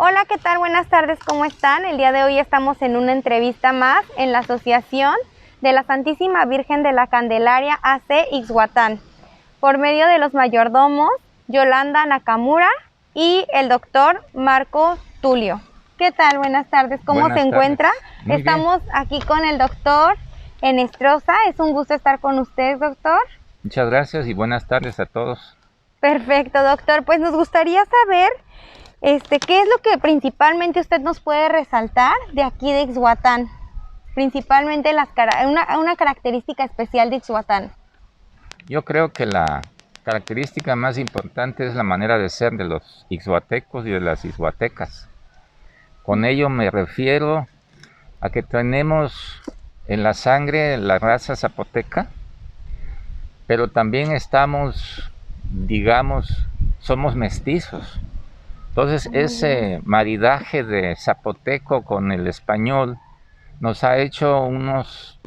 Hola, ¿qué tal? Buenas tardes, ¿cómo están? El día de hoy estamos en una entrevista más en la Asociación de la Santísima Virgen de la Candelaria AC Ixhuatán, por medio de los mayordomos Yolanda Nakamura y el doctor Marco Tulio. ¿Qué tal? Buenas tardes, ¿cómo se encuentra? Estamos aquí con el doctor Enestrosa. Es un gusto estar con usted, doctor. Muchas gracias y buenas tardes a todos. Perfecto, doctor. Pues nos gustaría saber ¿qué es lo que principalmente usted nos puede resaltar de aquí de Ixhuatán? Principalmente una característica especial de Ixhuatán. Yo creo que la característica más importante es la manera de ser de los ixhuatecos y de las ixhuatecas. Con ello me refiero a que tenemos en la sangre la raza zapoteca, pero también estamos, digamos, somos mestizos. Entonces ese maridaje de zapoteco con el español nos ha hecho unos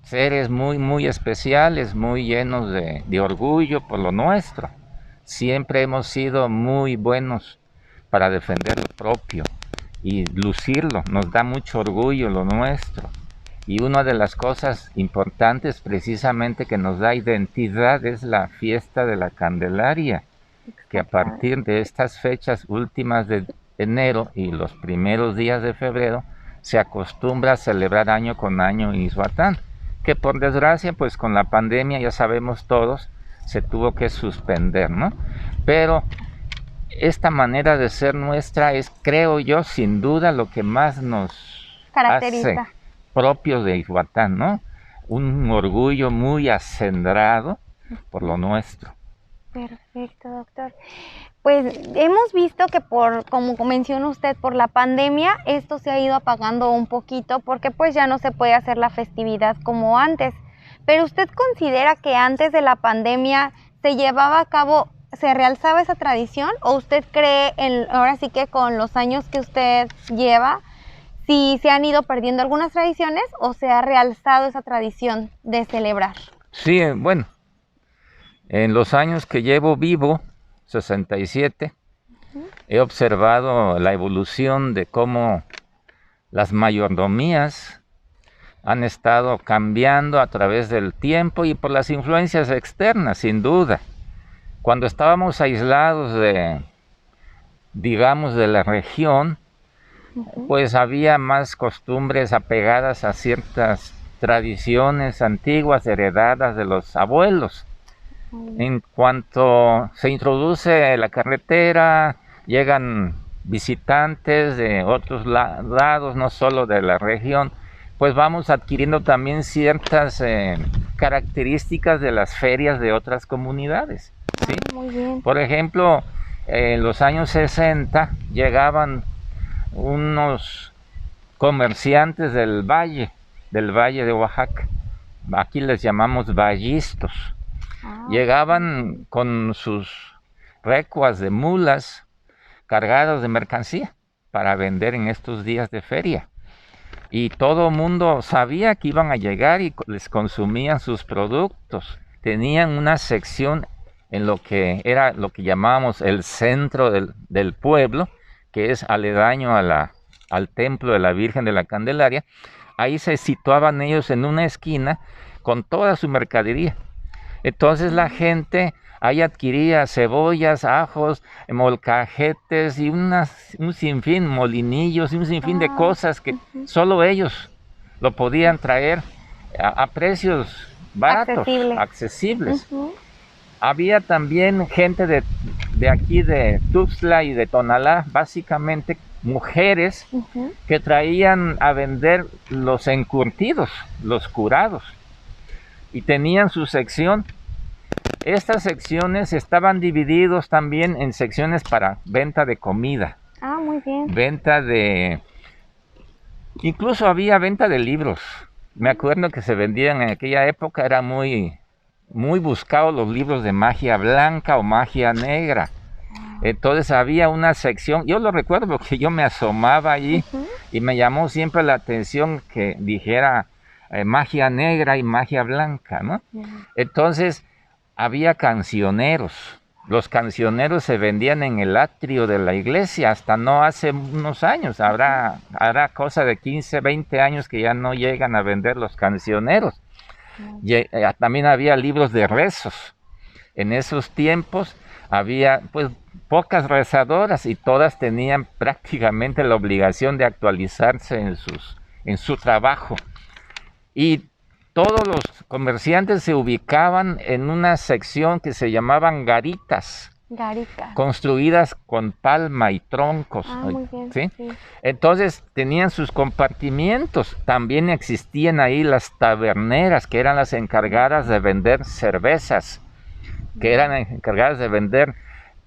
seres muy especiales, muy llenos de orgullo por lo nuestro. Siempre hemos sido muy buenos para defender lo propio y lucirlo. Nos da mucho orgullo lo nuestro. Y una de las cosas importantes precisamente que nos da identidad es la fiesta de la Candelaria, que a partir de estas fechas últimas de enero y los primeros días de febrero se acostumbra a celebrar año con año en Ixhuatán, que por desgracia pues con la pandemia ya sabemos todos se tuvo que suspender, ¿no? Pero esta manera de ser nuestra es, creo yo, sin duda lo que más nos hace propios de Ixhuatán, ¿no? Un orgullo muy acendrado por lo nuestro. Perfecto, doctor. Pues hemos visto que como menciona usted, por la pandemia, esto se ha ido apagando un poquito porque pues ya no se puede hacer la festividad como antes. Pero ¿usted considera que antes de la pandemia se llevaba a cabo, se realzaba esa tradición? ¿O usted cree, ahora sí que con los años que usted lleva, si se han ido perdiendo algunas tradiciones o se ha realzado esa tradición de celebrar? Sí, bueno. En los años que llevo vivo, 67, he observado la evolución de cómo las mayordomías han estado cambiando a través del tiempo y por las influencias externas, sin duda. Cuando estábamos aislados digamos, de la región, pues había más costumbres apegadas a ciertas tradiciones antiguas heredadas de los abuelos. En cuanto se introduce la carretera, llegan visitantes de otros lados, no solo de la región, pues vamos adquiriendo también ciertas características de las ferias de otras comunidades, ¿sí? Muy bien. Por ejemplo, en los años 60 llegaban unos comerciantes del valle de Oaxaca. Aquí les llamamos vallistos. Llegaban con sus recuas de mulas cargadas de mercancía para vender en estos días de feria. Y todo el mundo sabía que iban a llegar y les consumían sus productos. Tenían una sección en lo que era lo que llamábamos el centro del pueblo, que es aledaño al templo de la Virgen de la Candelaria. Ahí se situaban ellos en una esquina con toda su mercadería. Entonces la gente ahí adquiría cebollas, ajos, molcajetes y un sinfín, molinillos y un sinfín de cosas que solo ellos lo podían traer a precios baratos, accesibles. Había también gente de aquí de Tuxtla y de Tonalá, básicamente mujeres que traían a vender los encurtidos, los curados, y tenían su sección. Estas secciones estaban divididos también en secciones para venta de comida. Muy bien. Incluso había venta de libros. Me acuerdo que se vendían en aquella época, era muy buscados los libros de magia blanca o magia negra. Entonces había una sección, yo lo recuerdo porque yo me asomaba allí y me llamó siempre la atención que dijera magia negra y magia blanca, ¿no? Entonces había cancioneros los cancioneros se vendían en el atrio de la iglesia hasta no hace unos años. Hará cosa de 15, 20 años que ya no llegan a vender los cancioneros. También había libros de rezos. En esos tiempos había pues pocas rezadoras y todas tenían prácticamente la obligación de actualizarse en su trabajo. Y todos los comerciantes se ubicaban en una sección que se llamaban garitas. Garitas. Construidas con palma y troncos. Muy bien, ¿sí? Sí. Entonces tenían sus compartimientos. También existían ahí las taberneras, que eran las encargadas de vender cervezas, que eran encargadas de vender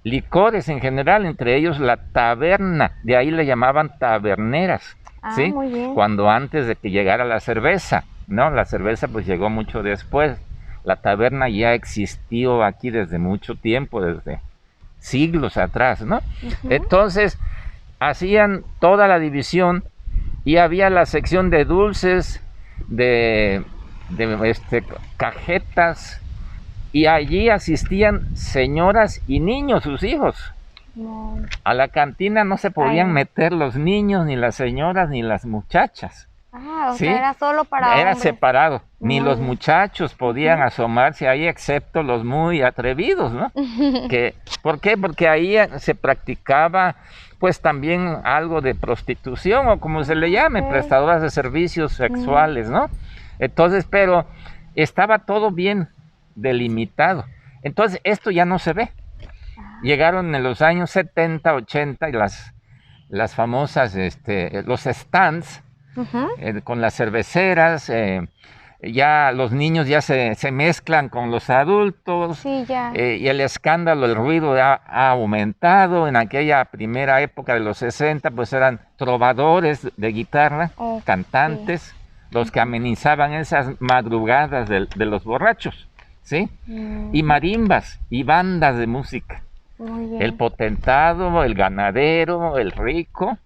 licores en general, entre ellos la taberna. De ahí le llamaban taberneras. ¿sí? Muy bien. Cuando antes de que llegara la cerveza. No, la cerveza pues llegó mucho después. La taberna ya existió aquí desde mucho tiempo, desde siglos atrás, ¿no? Entonces, hacían toda la división y había la sección de dulces, de cajetas, y allí asistían señoras y niños, sus hijos. No. A la cantina no se podían meter los niños, ni las señoras, ni las muchachas. O sea, era solo para Era hombres. separado, ni los muchachos podían asomarse ahí, excepto los muy atrevidos, ¿no? ¿Por qué? Porque ahí se practicaba, pues también algo de prostitución, o como se le llame, prestadoras de servicios sexuales, ¿no? Entonces, pero estaba todo bien delimitado. Entonces, esto ya no se ve. Llegaron en los años 70, 80 y las famosas, los stands, con las cerveceras, ya los niños ya se mezclan con los adultos, Sí, ya. y el escándalo, el ruido ha aumentado. En aquella primera época de los 60, pues eran trovadores de guitarra, cantantes, los que amenizaban esas madrugadas de los borrachos, ¿sí? Y marimbas y bandas de música. Muy bien. El potentado, el ganadero, el rico,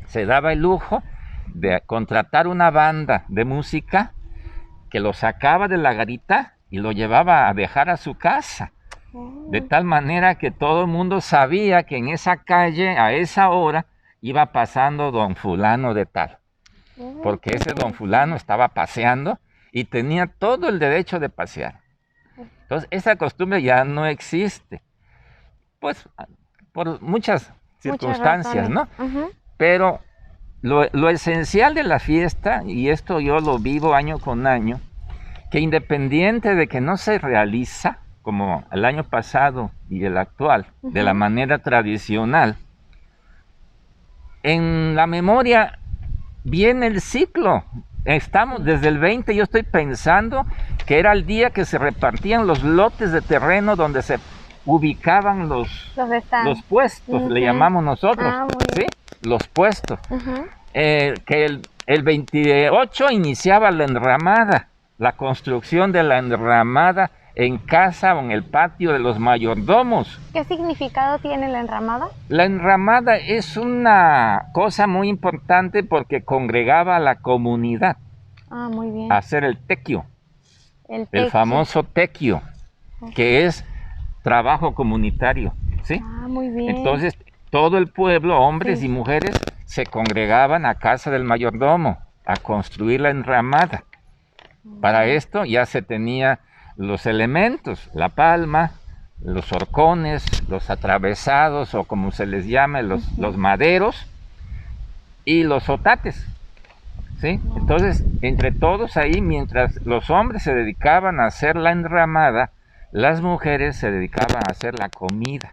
se daba el lujo de contratar una banda de música que lo sacaba de la garita y lo llevaba a dejar a su casa. De tal manera que todo el mundo sabía que en esa calle, a esa hora, iba pasando don fulano de tal. Porque ese don fulano estaba paseando y tenía todo el derecho de pasear. Entonces, esa costumbre ya no existe. Pues, por muchas circunstancias, ¿no? Pero lo esencial de la fiesta, y esto yo lo vivo año con año, que independiente de que no se realiza, como el año pasado y el actual, de la manera tradicional, en la memoria viene el ciclo. Estamos desde el 20, yo estoy pensando que era el día que se repartían los lotes de terreno donde se ubicaban los puestos, le llamamos nosotros, ¿sí? Los puestos. Que el 28 iniciaba la enramada, la construcción de la enramada en casa o en el patio de los mayordomos. ¿Qué significado tiene la enramada? La enramada es una cosa muy importante porque congregaba a la comunidad. Muy bien. A hacer el tequio. El famoso tequio, que es trabajo comunitario, ¿sí? Muy bien. Entonces, todo el pueblo, hombres y mujeres, se congregaban a casa del mayordomo a construir la enramada. Para esto ya se tenía los elementos, la palma, los horcones, los atravesados, o como se les llame, los maderos, y los otates, ¿sí? Entonces, entre todos ahí, mientras los hombres se dedicaban a hacer la enramada, las mujeres se dedicaban a hacer la comida,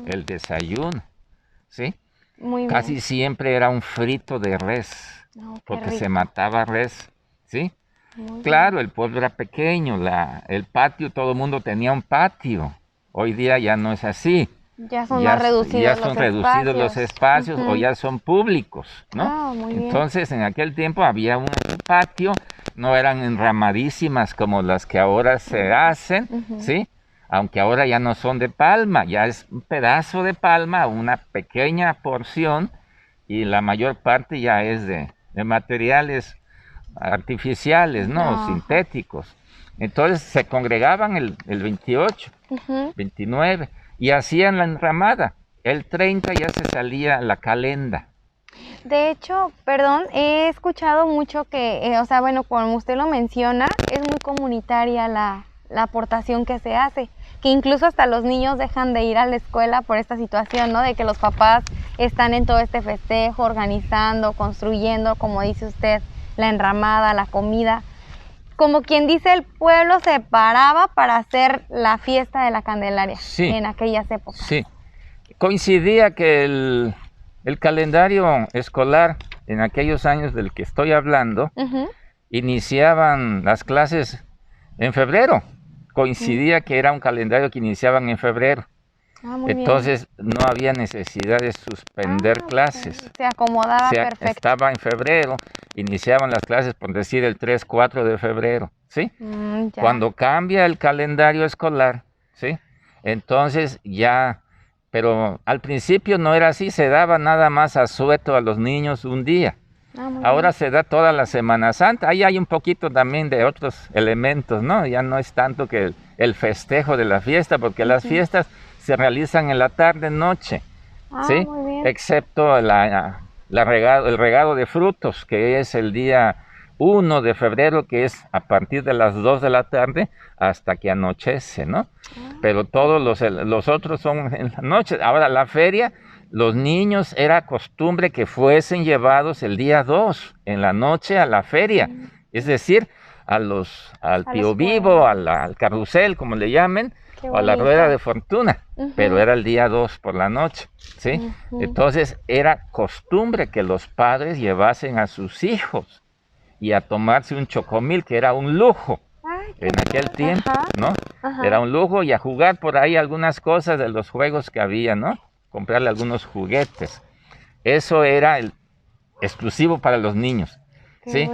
el desayuno, ¿sí? Muy bien. Casi siempre era un frito de res, porque se mataba res, ¿sí? Claro, el pueblo era pequeño, el patio, todo el mundo tenía un patio. Hoy día ya no es así. Ya son más reducidos ya son reducidos los espacios, o ya son públicos, ¿no? Muy bien. Entonces, en aquel tiempo había un patio, no eran enramadísimas como las que ahora se hacen, ¿sí? Aunque ahora ya no son de palma, ya es un pedazo de palma, una pequeña porción, y la mayor parte ya es de materiales artificiales, ¿no? Sintéticos. Entonces se congregaban el 28, 29 y hacían la enramada. El 30 ya se salía la calenda. De hecho, perdón, he escuchado mucho que, o sea, bueno, como usted lo menciona, es muy comunitaria la aportación que se hace, que incluso hasta los niños dejan de ir a la escuela por esta situación, ¿no? De que los papás están en todo este festejo, organizando, construyendo, como dice usted, la enramada, la comida. Como quien dice, el pueblo se paraba para hacer la fiesta de la Candelaria en aquellas épocas. Sí, coincidía que el calendario escolar en aquellos años del que estoy hablando, iniciaban las clases en febrero. Coincidía que era un calendario que iniciaban en febrero. Entonces no había necesidad de suspender clases. Se acomodaba perfecto. Estaba en febrero, iniciaban las clases, por decir, el 3, 4 de febrero, ¿sí? Cuando cambia el calendario escolar, ¿sí? Entonces ya, pero al principio no era así, se daba nada más asueto a los niños un día. Ahora se da toda la Semana Santa. Ahí hay un poquito también de otros elementos, ¿no? Ya no es tanto que el festejo de la fiesta, porque las fiestas se realizan en la tarde, noche, ¿sí? Excepto el regado de frutos, que es el día 1 de febrero, que es a partir de las 2 de la tarde hasta que anochece, ¿no? Pero todos los otros son en la noche. Ahora, la feria, los niños era costumbre que fuesen llevados el día 2 en la noche a la feria, es decir, al Tío Vivo, al carrusel, como le llamen, o a la rueda de fortuna, pero era el día 2 por la noche, ¿sí? Entonces era costumbre que los padres llevasen a sus hijos y a tomarse un chocomil, que era un lujo en aquel tiempo, ¿no? Era un lujo, y a jugar por ahí algunas cosas de los juegos que había, ¿no? Comprarle algunos juguetes. Eso era exclusivo para los niños. ¿Sí?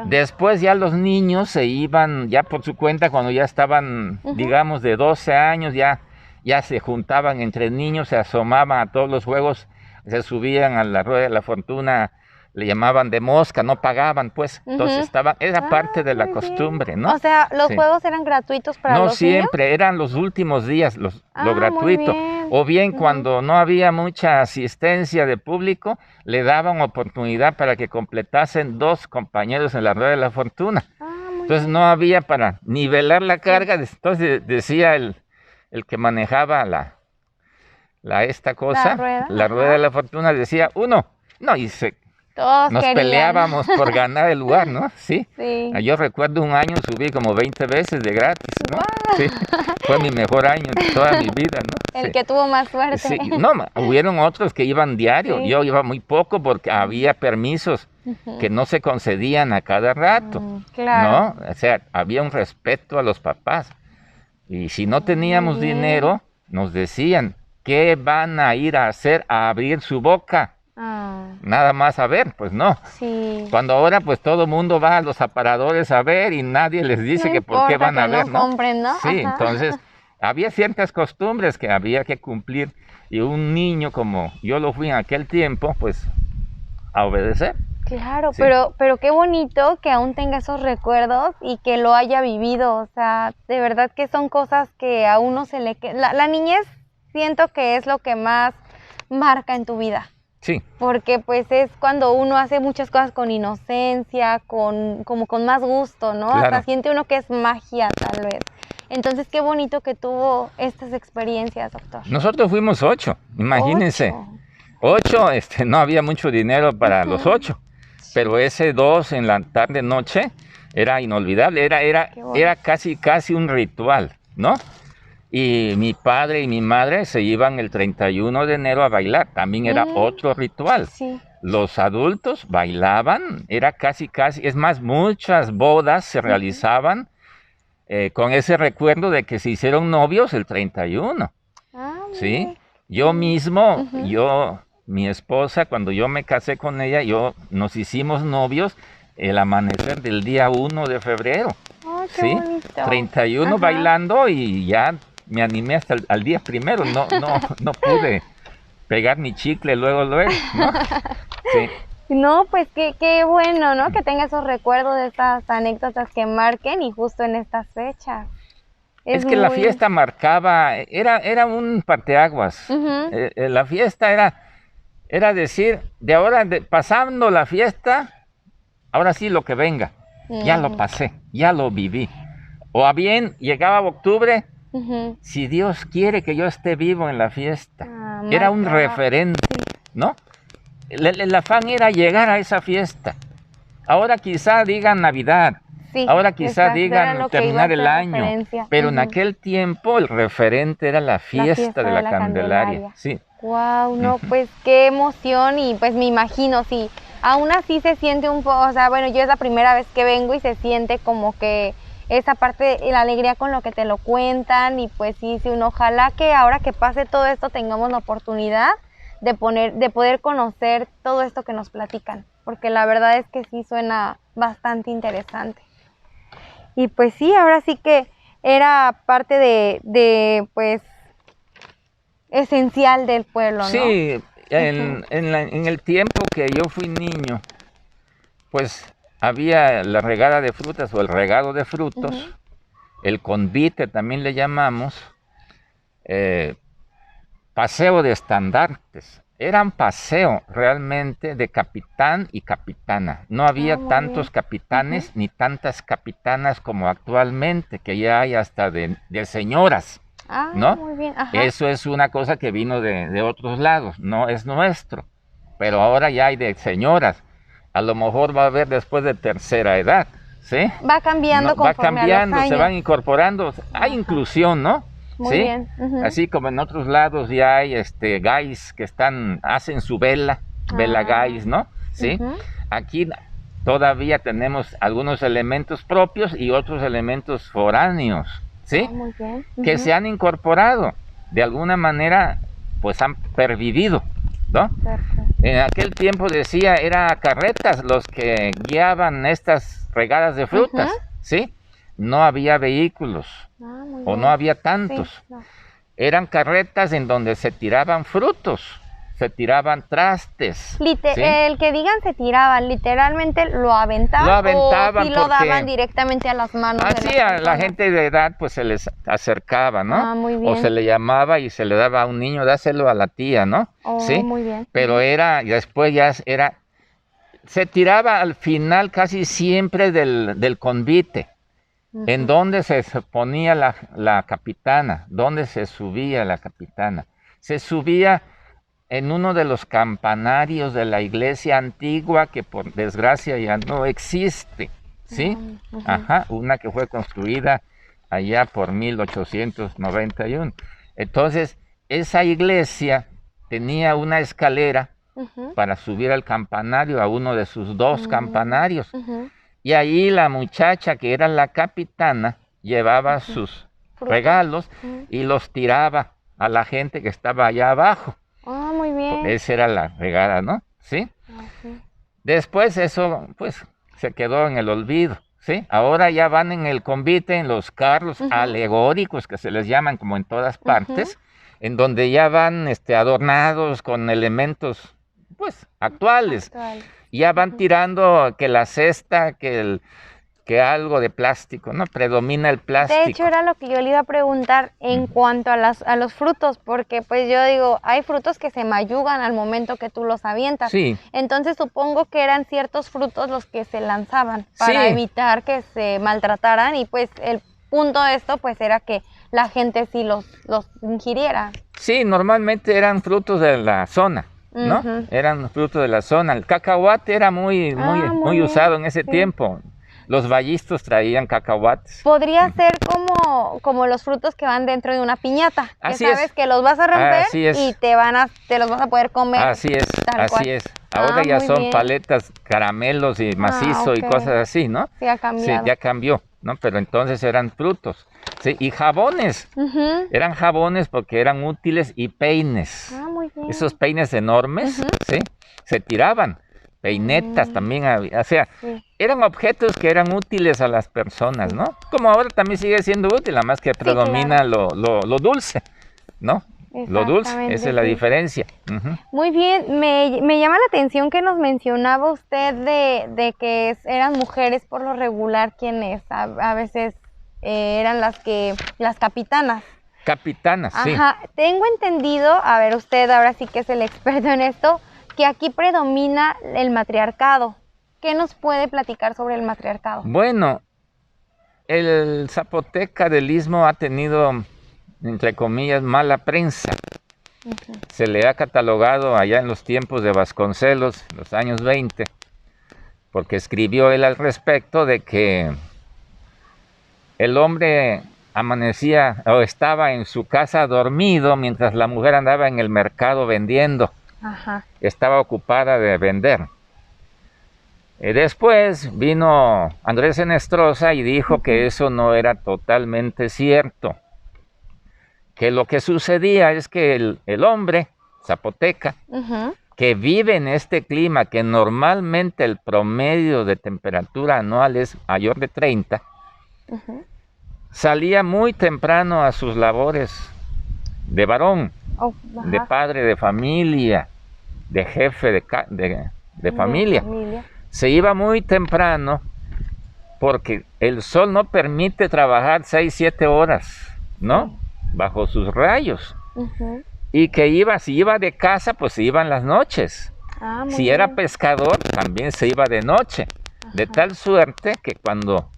Después ya los niños se iban ya por su cuenta cuando ya estaban, digamos, de 12 años, ya se juntaban entre niños, se asomaban a todos los juegos, se subían a la rueda de la fortuna, le llamaban de mosca, no pagaban, pues. Entonces era parte de la costumbre, ¿no? O sea, ¿los juegos eran gratuitos para los niños? No siempre, eran los últimos días lo gratuito. O bien cuando no había mucha asistencia de público, le daban oportunidad para que completasen 2 compañeros en la rueda de la fortuna. Entonces no había para nivelar la carga. Entonces decía el que manejaba esta cosa, la rueda de la fortuna, decía 1. No, y nos peleábamos por ganar el lugar, ¿no? Sí. Yo recuerdo un año subí como 20 veces de gratis, ¿no? Sí. Fue mi mejor año de toda mi vida, ¿no? El que tuvo más suerte. Sí. No, hubieron otros que iban diario. Yo iba muy poco porque había permisos que no se concedían a cada rato, ¿no? O sea, había un respeto a los papás. Y si no teníamos dinero, nos decían, ¿qué van a ir a hacer? A abrir su boca. Nada más a ver, pues no. Cuando ahora pues todo el mundo va a los aparadores a ver y nadie les dice que por qué van a ver, ¿no? Compren, ¿no? Sí, entonces había ciertas costumbres que había que cumplir, y un niño como yo lo fui en aquel tiempo, pues a obedecer. Claro, pero qué bonito que aún tenga esos recuerdos y que lo haya vivido. O sea, de verdad que son cosas que a uno se le queda. La niñez siento que es lo que más marca en tu vida. Sí. Porque pues es cuando uno hace muchas cosas con inocencia, como con más gusto, ¿no? Claro. Hasta siente uno que es magia, tal vez. Entonces, qué bonito que tuvo estas experiencias, doctor. Nosotros fuimos 8, imagínense. 8, no había mucho dinero para los 8, pero ese 2 en la tarde-noche era inolvidable, era casi un ritual, ¿no? Y mi padre y mi madre se iban el 31 de enero a bailar, también era otro ritual. Los adultos bailaban, era casi, es más, muchas bodas se realizaban con ese recuerdo de que se hicieron novios el 31. ¿Sí? Yo mismo, mi esposa, cuando yo me casé con ella, nos hicimos novios el amanecer del día 1 de febrero. Qué bonito. 31 bailando, y ya me animé hasta al día primero, no pude pegar mi chicle luego, ¿no? Sí. No, pues qué bueno, ¿no? Que tenga esos recuerdos de estas anécdotas que marquen y justo en estas fechas. Es que la fiesta marcaba, era un parteaguas. La fiesta era decir, de ahora, pasando la fiesta, ahora sí lo que venga. Ya lo pasé, ya lo viví. O a bien, llegaba octubre, si Dios quiere que yo esté vivo en la fiesta. Era un referente, ¿no? El afán era llegar a esa fiesta. Ahora quizá digan Navidad. Sí, ahora quizá digan terminar el año, pero en aquel tiempo el referente era la fiesta de la Candelaria. Sí. Wow, no, pues qué emoción y pues me imagino, sí, aún así se siente un poco, o sea, bueno, yo es la primera vez que vengo y se siente como que esa parte, la alegría con lo que te lo cuentan y pues sí, ojalá que ahora que pase todo esto tengamos la oportunidad de poder conocer todo esto que nos platican, porque la verdad es que sí suena bastante interesante. Y pues sí, ahora sí que era parte de pues, esencial del pueblo, ¿no? Sí, en el tiempo que yo fui niño, pues había la regada de frutas o el regado de frutos, el convite también le llamamos, paseo de estandartes. Eran paseo realmente de capitán y capitana. No había tantos capitanes ni tantas capitanas como actualmente, que ya hay hasta de señoras, ¿no? Muy bien. Eso es una cosa que vino de otros lados, no es nuestro. Pero ahora ya hay de señoras. A lo mejor va a haber después de tercera edad, ¿sí? Va cambiando conforme va cambiando, a los años. se van incorporando. Hay inclusión, ¿no? Muy bien. Así como en otros lados ya hay guys que hacen su vela guys, ¿no? Sí. Aquí todavía tenemos algunos elementos propios y otros elementos foráneos, ¿sí? Muy bien. Que se han incorporado. De alguna manera, pues han pervivido, ¿no? En aquel tiempo decía, era carretas los que guiaban estas regadas de frutas, ¿sí? No había vehículos, o no había tantos. Sí, no. Eran carretas en donde se tiraban frutos, se tiraban trastes. ¿Sí? El que digan se tiraban, literalmente lo aventaban o si lo daban directamente a las manos. Así a la gente de edad pues se les acercaba, ¿no? Muy bien. O se le llamaba y se le daba a un niño, dáselo a la tía, ¿no? Sí. Muy bien. Pero después ya se tiraba al final casi siempre del convite. En donde se ponía la capitana, donde se subía la capitana. Se subía en uno de los campanarios de la iglesia antigua que por desgracia ya no existe, ¿sí? Una que fue construida allá por 1891. Entonces, esa iglesia tenía una escalera para subir al campanario, a uno de sus dos campanarios. Y ahí la muchacha que era la capitana llevaba sus regalos y los tiraba a la gente que estaba allá abajo. Muy bien. Esa era la regada, ¿no? ¿Sí? Después eso, pues, se quedó en el olvido, ¿sí? Ahora ya van en el convite, en los carros alegóricos que se les llaman como en todas partes, en donde ya van adornados con elementos, pues, actuales. Ya van tirando que la cesta, que algo de plástico, ¿no? Predomina el plástico. De hecho, era lo que yo le iba a preguntar en cuanto a los frutos, porque pues yo digo, hay frutos que se mayugan al momento que tú los avientas. Sí. Entonces supongo que eran ciertos frutos los que se lanzaban para evitar que se maltrataran y pues el punto de esto pues era que la gente sí los ingiriera. Sí, normalmente eran frutos de la zona, ¿no? Eran frutos de la zona. El cacahuate era muy usado en ese tiempo. Los vallistos traían cacahuates. Podría ser como los frutos que van dentro de una piñata. Así que sabes que los vas a romper y te los vas a poder comer. Así es, así es. Ahora ya son paletas, caramelos y macizo y cosas así, ¿no? Sí, ha cambiado. Sí, ya cambió, ¿no? Pero entonces eran frutos. Sí, y jabones. Eran jabones porque eran útiles y peines. Muy bien. Esos peines enormes, ¿sí? Se tiraban. Peinetas también había, o sea, eran objetos que eran útiles a las personas, ¿no? Como ahora también sigue siendo útil, nada más que predomina lo dulce, ¿no? lo dulce, Exactamente, esa es la sí. diferencia. Ujú. Muy bien, me llama la atención que nos mencionaba usted de que eran mujeres por lo regular quienes a veces eran las capitanas. Capitanas, sí. Ajá, tengo entendido, a ver, usted ahora sí que es el experto en esto, que aquí predomina el matriarcado. ¿Qué nos puede platicar sobre el matriarcado? Bueno, el Zapoteca del Istmo ha tenido, entre comillas, mala prensa. Ujú. Se le ha catalogado allá en los tiempos de Vasconcelos, los años 20, porque escribió él al respecto de que el hombre amanecía o estaba en su casa dormido mientras la mujer andaba en el mercado vendiendo, Ajá. estaba ocupada de vender. Después vino Andrés Enestrosa y dijo que eso no era totalmente cierto, que lo que sucedía es que el hombre zapoteca, Ujú. que vive en este clima, que normalmente el promedio de temperatura anual es mayor de 30, Ujú. salía muy temprano a sus labores de varón, Oh, de ajá. padre de familia, de jefe de familia. familia. Se iba muy temprano porque el sol no permite trabajar 6, 7 horas, ¿no? Bajo sus rayos. Ujú. Y que si iba de casa, pues se iba en las noches. Ah, muy Si era bien. pescador, también se iba de noche. De Ajá. tal suerte que cuando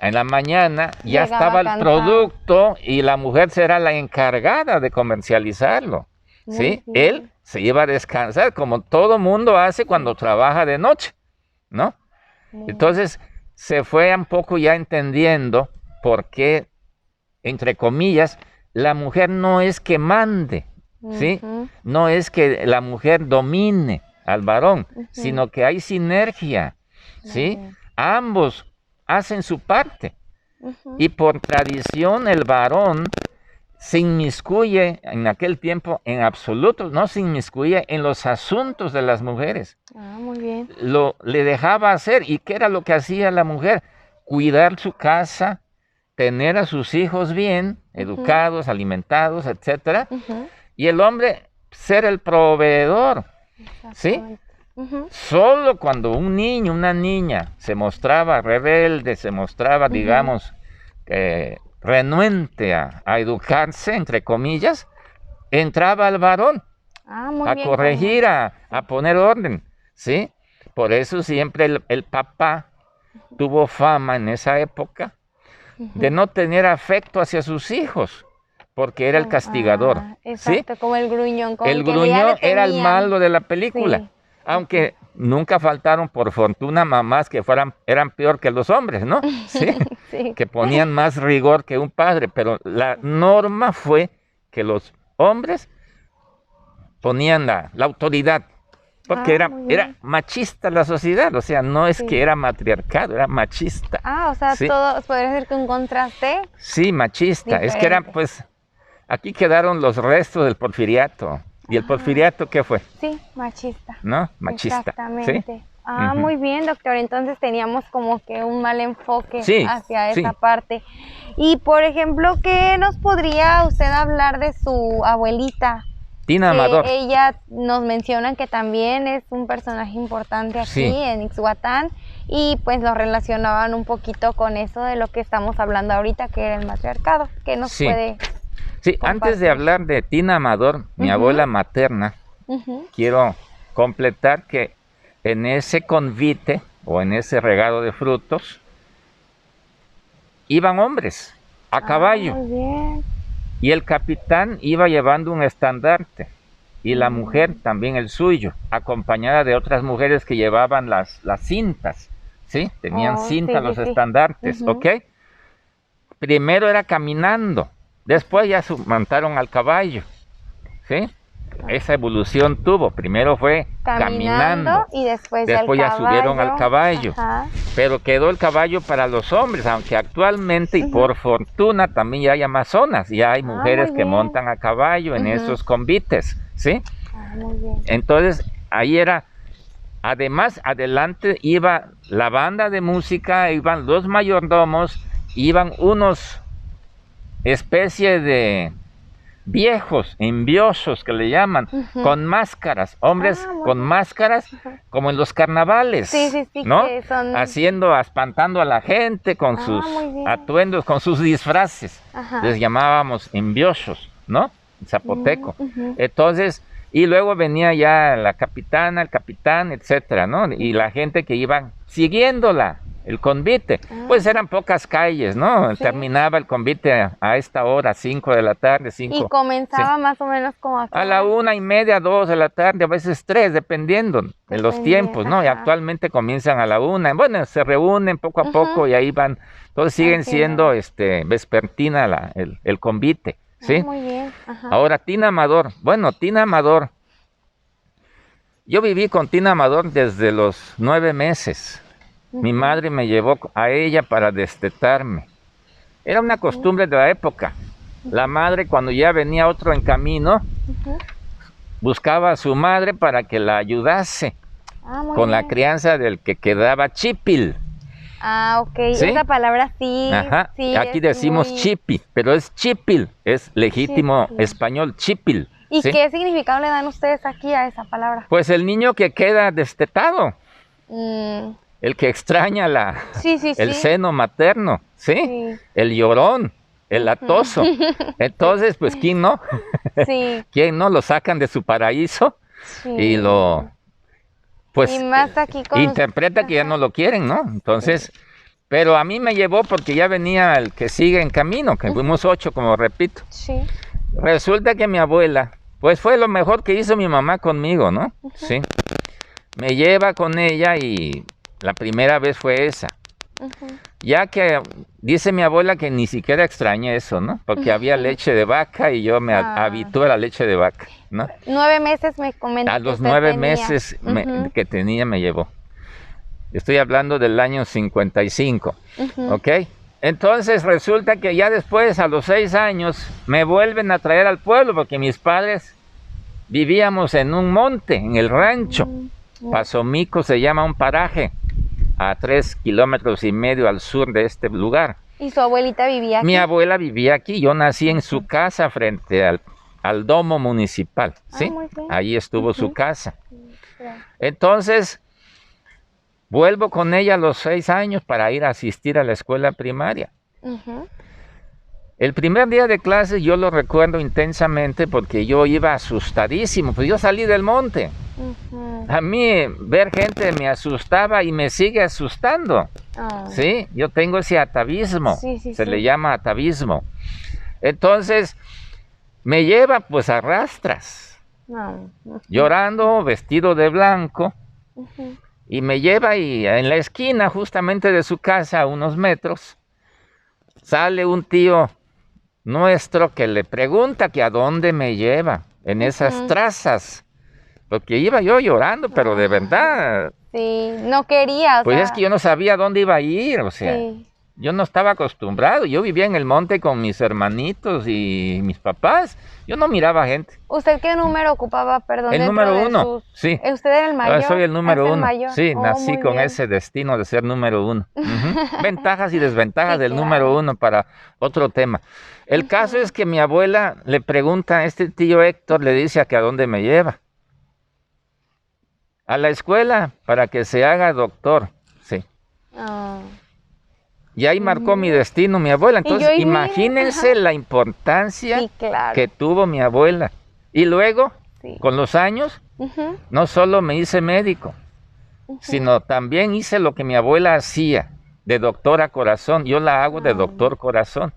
en la mañana ya Llegaba estaba el cansado. producto y la mujer será la encargada de comercializarlo. Muy ¿Sí? bien. Él se iba a descansar, como todo mundo hace cuando trabaja de noche, ¿no? Muy Entonces se fue un poco ya entendiendo por qué, entre comillas, la mujer no es que mande, ¿sí? Ujú. No es que la mujer domine al varón, Ujú. sino que hay sinergia, ¿sí? bien. Ambos hacen su parte. Ujú. Y por tradición el varón se inmiscuye en aquel tiempo en absoluto, no se inmiscuye en los asuntos de las mujeres. Ah, muy bien. Le dejaba hacer. ¿Y qué era lo que hacía la mujer? Cuidar su casa, tener a sus hijos bien, educados, alimentados, etcétera. Ujú. Y el hombre ser el proveedor, ¿sí? Exactamente. Ujú. Solo cuando un niño, una niña se mostraba rebelde, se mostraba, digamos, renuente a educarse, entre comillas, entraba el varón Ah, muy a bien. corregir, a poner orden, ¿sí? Por eso siempre el papá tuvo fama en esa época de no tener afecto hacia sus hijos, porque era el castigador, ¿sí? Exacto, como el gruñón. Como El que ya gruñón le era el temían. malo de la película, Sí. aunque nunca faltaron, por fortuna, mamás que eran peor que los hombres, ¿no? Sí, Sí. que ponían más rigor que un padre, pero la norma fue que los hombres ponían la autoridad, porque muy bien. era machista la sociedad, o sea, no es Sí. que era matriarcado, era machista. Ah, o sea, Sí. todo podría ser que un contraste. Sí, machista. Es que eran, Diferente. pues, aquí quedaron los restos del porfiriato. ¿Y el porfiriato qué fue? Sí, machista. ¿No? Machista. Exactamente. ¿Sí? Ah, Ujú. muy bien, doctor. Entonces teníamos como que un mal enfoque Sí, hacia sí. esa parte. Y por ejemplo, ¿qué nos podría usted hablar de su abuelita? Tina Que Amador. ella nos mencionan que también es un personaje importante aquí Sí. en Ixhuatán y pues lo relacionaban un poquito con eso de lo que estamos hablando ahorita, que era el matriarcado. ¿Qué nos Sí. puede? Sí, antes de compartir? hablar de Tina Amador, mi Ujú. abuela materna, Ujú. quiero completar que en ese convite o en ese regalo de frutos iban hombres a caballo. Muy bien. Y el capitán iba llevando un estandarte y la mujer también el suyo, acompañada de otras mujeres que llevaban las cintas, ¿sí? Tenían cinta Sí, los sí, sí. estandartes, Ujú. ¿ok? Primero era caminando, después ya montaron al caballo, ¿sí? Esa evolución tuvo, primero fue caminando, y después ya subieron al caballo. Ajá. pero quedó el caballo para los hombres, aunque actualmente y por fortuna también ya hay amazonas, ya hay mujeres muy que bien. montan a caballo en esos convites, ¿sí? Muy bien. Entonces ahí era, además adelante iba la banda de música, iban los mayordomos, iban unos especie viejos, enviosos que le llaman, con máscaras, hombres con máscaras, como en los carnavales, sí, ¿no? que son... Espantando a la gente con sus atuendos, con sus disfraces. Les llamábamos enviosos, ¿no? En zapoteco. Entonces, y luego venía ya la capitana, el capitán, etcétera, ¿no? Y la gente que iba siguiéndola, el convite. Pues eran pocas calles, ¿no? Sí. Terminaba el convite a esta hora, 5 de la tarde, 5. Y comenzaba más o menos como a la 1:30, 2 de la tarde, a veces 3, dependiendo de los tiempos, ¿no? Y actualmente comienzan a la 1. Bueno, se reúnen poco a poco y ahí van. Entonces siguen siendo vespertina el convite, ¿sí? Muy bien. Ahora, Tina Amador. Bueno, Tina Amador. Yo viví con Tina Amador desde los 9 meses. Mi madre me llevó a ella para destetarme. Era una costumbre de la época. La madre, cuando ya venía otro en camino, buscaba a su madre para que la ayudase con la crianza del que quedaba chipil. Ok, ¿sí? Esa palabra sí. Sí, aquí decimos chipi, pero es chipil, es legítimo español, chipil. ¿Y qué significado le dan ustedes aquí a esa palabra? Pues el niño que queda destetado. El que extraña el seno materno, ¿sí? El llorón, el latoso. Entonces, pues, ¿quién no? ¿Quién no? Lo sacan de su paraíso y lo, pues, y más aquí interpreta que ya no lo quieren, ¿no? Entonces, pero a mí me llevó porque ya venía el que sigue en camino, que fuimos 8, como repito. Resulta que mi abuela, pues, fue lo mejor que hizo mi mamá conmigo, ¿no? Sí. Me lleva con ella y... la primera vez fue esa. Ya que dice mi abuela que ni siquiera extrañé eso, ¿no? Porque había leche de vaca y yo me habitué a la leche de vaca, ¿no? 9 meses me comentó. A los 9 meses que tenía me llevó. Estoy hablando del año 55, ¿ok? Entonces resulta que ya después, a los 6 años, me vuelven a traer al pueblo porque mis padres vivíamos en un monte, en el rancho. Pasomico se llama un paraje, a 3,5 kilómetros al sur de este lugar. ¿Y su abuelita vivía aquí? Mi abuela vivía aquí, yo nací en su casa frente al domo municipal, ¿sí? Ahí estuvo su casa. Entonces, vuelvo con ella a los 6 años para ir a asistir a la escuela primaria. El primer día de clases yo lo recuerdo intensamente porque yo iba asustadísimo, pues yo salí del monte. A mí ver gente me asustaba y me sigue asustando. ¿Sí? Yo tengo ese atavismo, se le llama atavismo. Entonces, me lleva pues a rastras, llorando, vestido de blanco, y me lleva y en la esquina justamente de su casa, a unos metros, sale un tío nuestro que le pregunta que a dónde me lleva, en esas trazas. Porque iba yo llorando, pero de verdad. Sí, no quería. Pues es que yo no sabía dónde iba a ir, o sea, yo no estaba acostumbrado. Yo vivía en el monte con mis hermanitos y mis papás. Yo no miraba gente. ¿Usted qué número ocupaba, perdón? El número 1, sí. ¿Usted era el mayor? Soy el número 1. Sí, nací con ese destino de ser número 1. Ventajas y desventajas del número 1 para otro tema. El caso es que mi abuela le pregunta a este tío Héctor, le dice a que a dónde me lleva. A la escuela para que se haga doctor, sí. Y ahí marcó mi destino mi abuela. Entonces, imagínense la importancia que tuvo mi abuela. Y luego, con los años, no solo me hice médico, sino también hice lo que mi abuela hacía, de doctora corazón. Yo la hago de doctor corazón.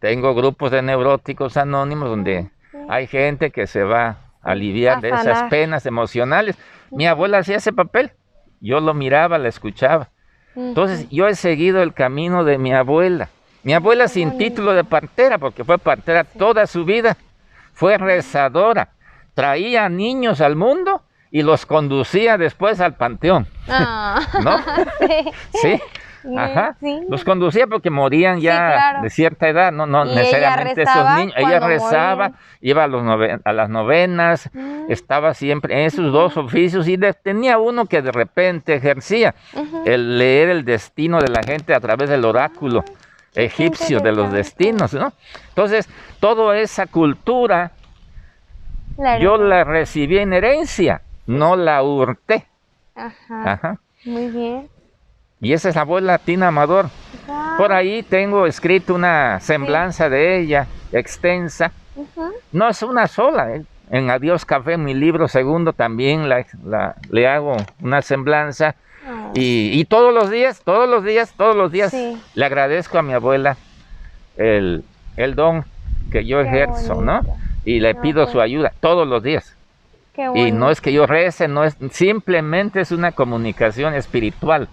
Tengo grupos de neuróticos anónimos donde hay gente que se va a aliviar de esas penas emocionales. Mi abuela hacía ese papel, yo lo miraba, la escuchaba. Entonces yo he seguido el camino de mi abuela. Mi abuela sin título de partera, porque fue partera toda su vida, fue rezadora, traía niños al mundo y los conducía después al panteón. ¿No? Sí. Ajá, los conducía porque morían ya de cierta edad, no necesariamente esos niños. Ella rezaba, iba a las novenas, estaba siempre en esos 2 oficios y tenía uno que de repente ejercía, el leer el destino de la gente a través del oráculo, egipcio de los interesante. destinos, ¿no? Entonces, toda esa cultura La yo heredó. la recibí en herencia, no la hurté. Ajá. Ajá. Muy bien. Y esa es la abuela Tina Amador. Wow. Por ahí tengo escrito una semblanza de ella, extensa. Ujú. No es una sola. En Adiós Café, mi libro segundo, también le hago una semblanza. Oh. Y todos los días Sí. le agradezco a mi abuela el don que yo Qué ejerzo, ¿no? bonito. Y le No, pido pues, su ayuda todos los días. Qué Y no bonito. es que yo rece, no es, simplemente es una comunicación espiritual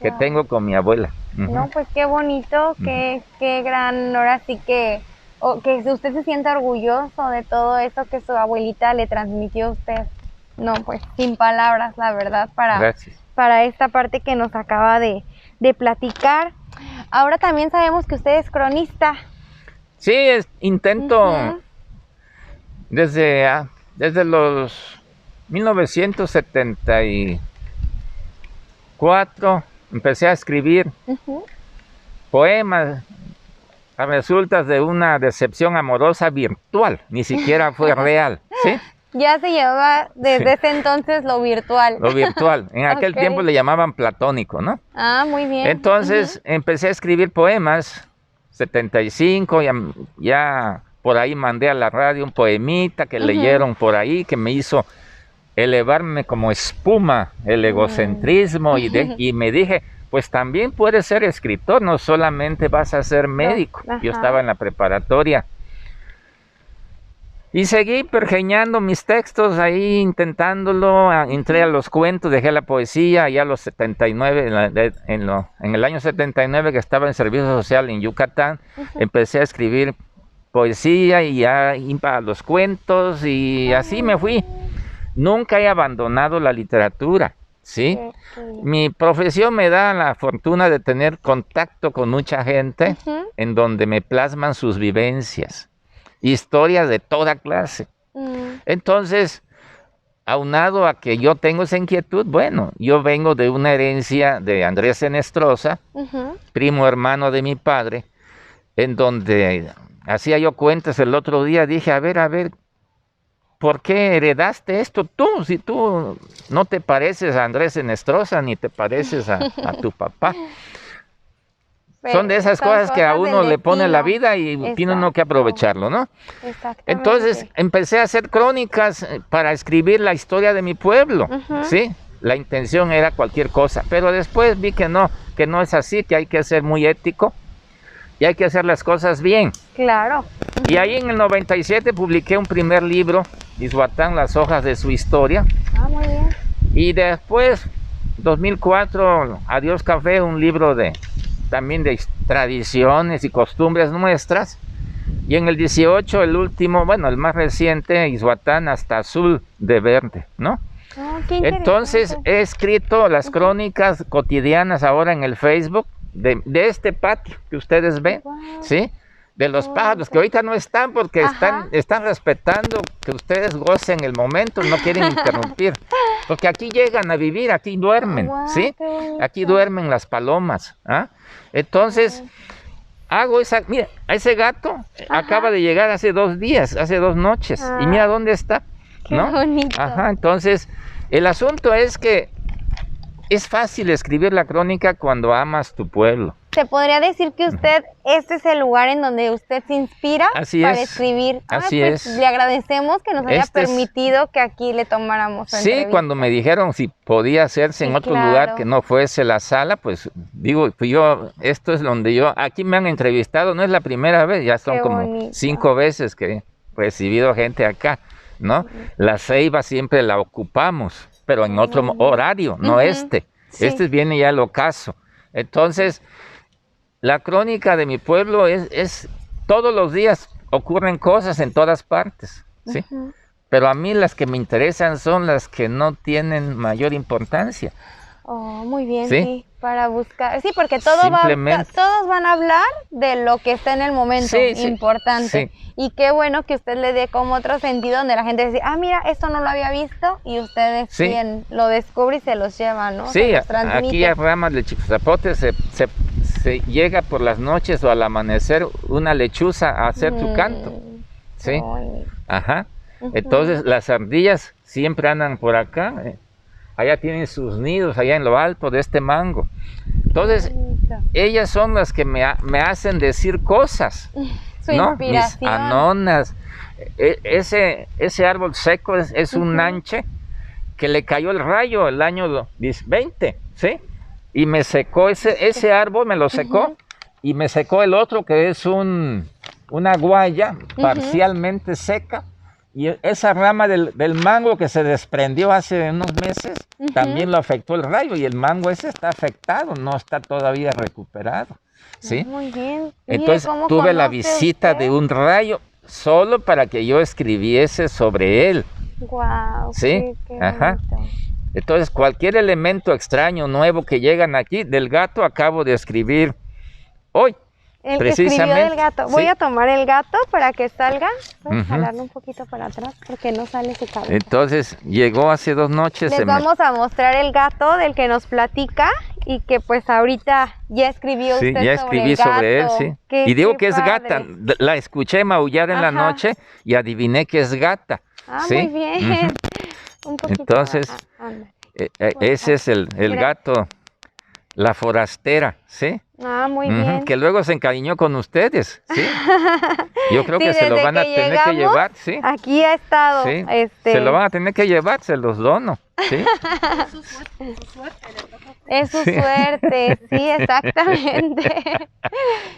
que Wow. tengo con mi abuela. Ujú. No, pues qué bonito, qué gran, ahora sí que usted se sienta orgulloso de todo eso que su abuelita le transmitió a usted. No, pues sin palabras, la verdad, Gracias. para esta parte que nos acaba de platicar. Ahora también sabemos que usted es cronista. Sí, intento Ujú. desde los 1974 empecé a escribir Ujú. poemas a resultas de una decepción amorosa virtual, ni siquiera fue real, ¿sí? Ya se llevaba desde Sí. ese entonces lo virtual. Lo virtual. En aquel Ok. tiempo le llamaban platónico, ¿no? Ah, muy bien. Entonces empecé a escribir poemas, 75, ya por ahí mandé a la radio un poemita que Ujú. leyeron por ahí, que me hizo elevarme como espuma el egocentrismo y me dije, pues también puedes ser escritor, no solamente vas a ser médico. Ajá. Yo estaba en la preparatoria. Y seguí pergeñando mis textos ahí, intentándolo, entré a los cuentos, dejé la poesía, ya a los 79, en el año 79 que estaba en servicio social en Yucatán, empecé a escribir poesía y ya iba a los cuentos y así me fui. Nunca he abandonado la literatura, ¿sí? Mi profesión me da la fortuna de tener contacto con mucha gente en donde me plasman sus vivencias. Historias de toda clase. Entonces, aunado a que yo tengo esa inquietud, bueno, yo vengo de una herencia de Andrés Senestrosa, primo hermano de mi padre, en donde hacía yo cuentas el otro día, dije, a ver, ¿por qué heredaste esto tú? Si tú no te pareces a Andrés Senestrosa, ni te pareces a tu papá. Son de esas cosas que a uno le pone la vida y tiene uno que aprovecharlo, ¿no? Entonces empecé a hacer crónicas para escribir la historia de mi pueblo, ¿sí? La intención era cualquier cosa, pero después vi que no es así, que hay que ser muy ético y hay que hacer las cosas bien. Claro. Y ahí en el 97 publiqué un primer libro, Ixhuatán, las hojas de su historia. Ah, muy bien. Y después, 2004, Adiós Café, un libro también de tradiciones y costumbres nuestras. Y en el 18, el último, bueno, el más reciente, Ixhuatán hasta azul de verde, ¿no? Oh, qué interesante. Entonces he escrito las crónicas cotidianas ahora en el Facebook de este patio que ustedes ven, ¿sí? De los pájaros que ahorita no están porque están respetando que ustedes gocen el momento, no quieren interrumpir, porque aquí llegan a vivir, aquí duermen, ¿sí? Aquí duermen las palomas, ¿ah? Entonces hago mira, ese gato acaba de llegar hace 2 días, hace 2 noches, y mira dónde está, ¿no? Qué bonito. Ajá, entonces el asunto es que es fácil escribir la crónica cuando amas tu pueblo. Se podría decir que usted, este es el lugar en donde usted se inspira para escribir. Así pues es. Le agradecemos que nos haya permitido que aquí le tomáramos su entrevista. Cuando me dijeron si podía hacerse en otro lugar que no fuese la sala, pues digo, pues esto es donde aquí me han entrevistado, no es la primera vez, ya son como 5 veces que he recibido gente acá, ¿no? La Ceiba siempre la ocupamos, pero en otro horario, no este. Este viene ya al ocaso. Entonces, la crónica de mi pueblo es todos los días ocurren cosas en todas partes, ¿sí? Pero a mí las que me interesan son las que no tienen mayor importancia. Oh, muy bien, sí, para buscar. Sí, porque todos van a hablar de lo que está en el momento importante. Y qué bueno que usted le dé como otro sentido donde la gente dice, mira, esto no lo había visto, y ustedes bien lo descubre y se los lleva, ¿no? Sí, aquí a ramas de chicozapote se llega por las noches o al amanecer una lechuza a hacer su canto. ¿Sí? Ajá. Entonces las ardillas siempre andan por acá. Allá tienen sus nidos, allá en lo alto de este mango. Entonces, ellas son las que me hacen decir cosas. Su ¿no? inspiración. Mis anonas. Ese árbol seco es un nanche que le cayó el rayo el año 20, ¿sí? Y me secó ese árbol, me lo secó, y me secó el otro que es una guaya parcialmente seca. Y esa rama del mango que se desprendió hace unos meses, también lo afectó el rayo, y el mango ese está afectado, no está todavía recuperado, ¿sí? Muy bien. Entonces tuve la visita de un rayo solo para que yo escribiese sobre él. Wow, ¿sí? Qué Ajá. bonito. Entonces cualquier elemento extraño, nuevo que llegan aquí, del gato acabo de escribir hoy. El precisamente, escribió del gato. Voy sí. a tomar el gato para que salga. Voy a jalarlo un poquito para atrás porque no sale su cabeza. Entonces llegó hace 2 noches. Les vamos a mostrar el gato del que nos platica y que pues ahorita ya escribió Sí, usted ya escribí sobre él, sí. Y digo que es gata. La escuché maullar en la noche y adiviné que es gata. ¿sí? Muy bien. Un poquito. Entonces, ese es el gato, la forastera, ¿sí? Muy bien. Que luego se encariñó con ustedes, ¿sí? Yo creo que se lo van a tener que llevar, ¿sí? Aquí ha estado. ¿sí? Se lo van a tener que llevar, se los dono, ¿sí? Es su suerte, sí, exactamente.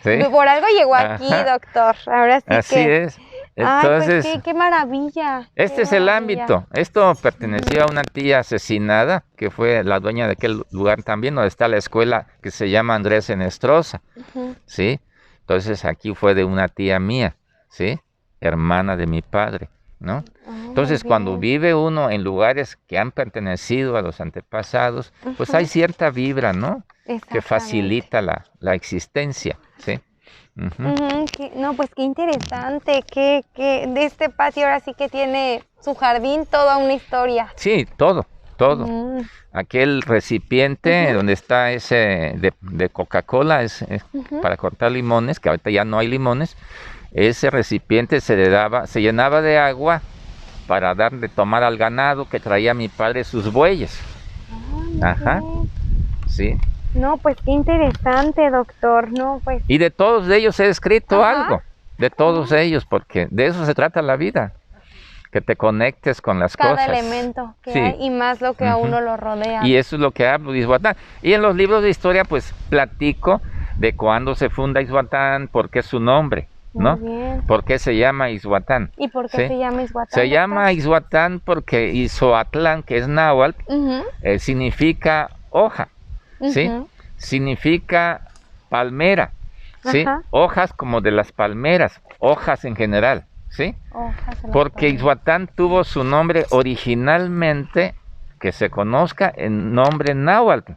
¿Sí? Por algo llegó aquí, doctor. Ahora sí Así que... es. Entonces, pues qué maravilla. Este es el ámbito. Esto perteneció a una tía asesinada, que fue la dueña de aquel lugar también, donde está la escuela que se llama Andrés Enestrosa, ¿sí? Entonces aquí fue de una tía mía, ¿sí? Hermana de mi padre, ¿no? Entonces cuando vive uno en lugares que han pertenecido a los antepasados, pues hay cierta vibra, ¿no? Que facilita la existencia, ¿sí? No, pues qué interesante, que de este patio ahora sí que tiene su jardín, toda una historia. Sí, todo. Aquel recipiente donde está ese de Coca-Cola es para cortar limones, que ahorita ya no hay limones. Ese recipiente se llenaba de agua para dar de tomar al ganado que traía mi padre sus bueyes. Ajá, sí. No, pues qué interesante, doctor, no, pues... Y de todos ellos he escrito algo, de todos ellos, porque de eso se trata la vida, que te conectes con las cosas. Cada elemento que hay y más lo que a uno lo rodea. Y eso es lo que hablo de Izhuatán. Y en los libros de historia, pues, platico de cuándo se funda Izhuatán, por qué su nombre, ¿no? Muy bien. ¿Por qué se llama Izhuatán? ¿Y por qué se llama Izhuatán? Se llama Izhuatán porque Izoatlán, que es náhuatl, significa hoja. ¿Sí? Significa palmera, ¿sí? Hojas como de las palmeras, hojas en general, ¿sí? Porque Izhuatán tuvo su nombre originalmente, que se conozca, en nombre náhuatl,